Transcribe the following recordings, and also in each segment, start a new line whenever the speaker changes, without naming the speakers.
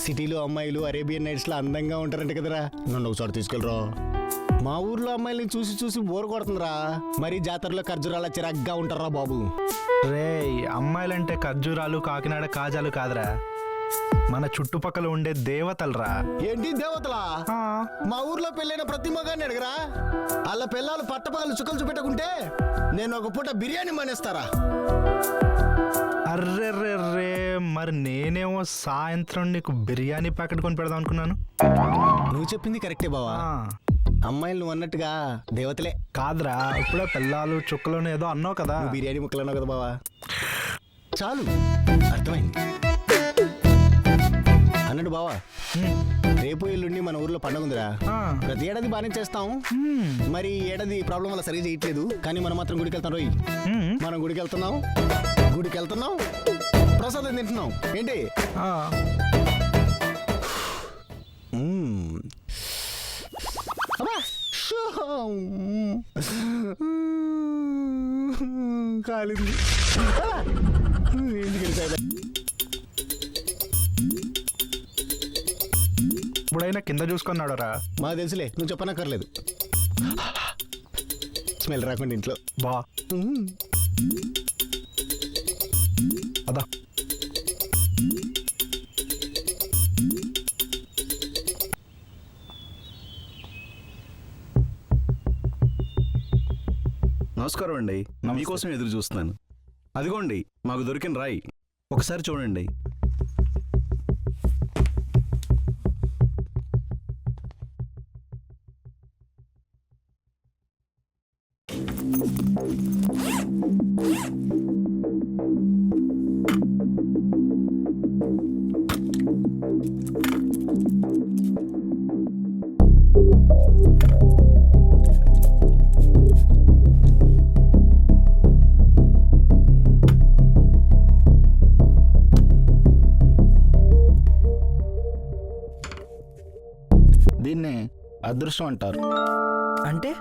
సిటీలో అమ్మాయిలు Arabian nights లో అందంగా ఉంటారంట కదరా. నన్ను ఒకసారి తీసుకెళ్ళరా. మా ఊర్లో అమ్మాయిల్ని చూసి చూసి బోర్ కొడుతుందిరా. మరి జాతరలో ఖర్జూరాల చిరాగ్గా ఉంటారా బాబు.
రే అమ్మాయిలంటే ఖర్జూరాలు కాకినాడ కాజాలు కాదురా, మన చుట్టుపక్కల ఉండే దేవతలరా.
ఏంటి దేవతలా? మా ఊర్లో పెళ్ళైన ప్రతి మగాన్ని అడగరా. వాళ్ళ పిల్లలు పట్టపగలు చుక్కలు చూపెట్టుకుంటే నేను ఒక పూట బిర్యానీ మానేస్తారా.
అర్రెర్రెర్రే, మరి నేనేమో సాయంత్రం నీకు బిర్యానీ ప్యాకెట్ కొని పెడదాం అనుకున్నాను.
నువ్వు చెప్పింది కరెక్టే బావా. అమ్మాయిలు నువ్వు అన్నట్టుగా దేవతలే.
కాదురా, ఇప్పుడే పిల్లలు చుక్కలను ఏదో అన్నావు కదా.
బిర్యానీ ముక్కలు అన్నావు కదా బావా. చాలు, అర్థమైంది. అన్నట్టు బావా, రేపు ఎల్లుండి మన ఊర్లో పండుగ ఉందిరా. ప్రతి ఏడాది బాగానే చేస్తాం. మరి ఈ ఏడాది ప్రాబ్లం వల్ల సరిగ్గా చేయట్లేదు. కానీ మనం మాత్రం గుడికి వెళ్తాం రోయ్. మనం గుడికి వెళ్తున్నాం, ప్రసాదం తింటున్నాం. ఏంటి కాలింది.
ఇప్పుడైనా కింద చూసుకున్నాడు రా.
మాకు తెలుసులే, నువ్వు చెప్పనక్కర్లేదు. స్మెల్ రాకుండా ఇంట్లో
బా అదా.
నమస్కారం అండి. మీకోసం ఎదురు చూస్తున్నాను. అదిగోండి మాకు దొరికిన రాయి, ఒకసారి చూడండి.
దీన్ని అదృష్టం అంటారు.
అంటే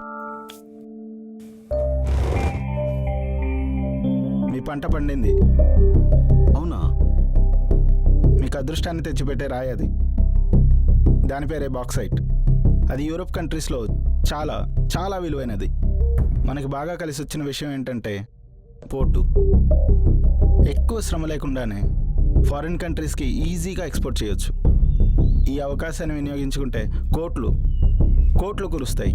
మీ పంట పండింది.
అవునా?
మీకు అదృష్టాన్ని తెచ్చిపెట్టే రాయి అది. దాని పేరే బాక్సైట్. అది యూరోప్ కంట్రీస్లో చాలా చాలా విలువైనది. మనకి బాగా కలిసి వచ్చిన విషయం ఏంటంటే పోర్టు. ఎక్కువ శ్రమ లేకుండానే ఫారిన్ కంట్రీస్కి ఈజీగా ఎక్స్పోర్ట్ చేయొచ్చు. ఈ అవకాశాన్ని వినియోగించుకుంటే కోట్లు కోట్లు కురుస్తాయి.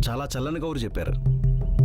చాలా చల్లని కబురు చెప్పారు.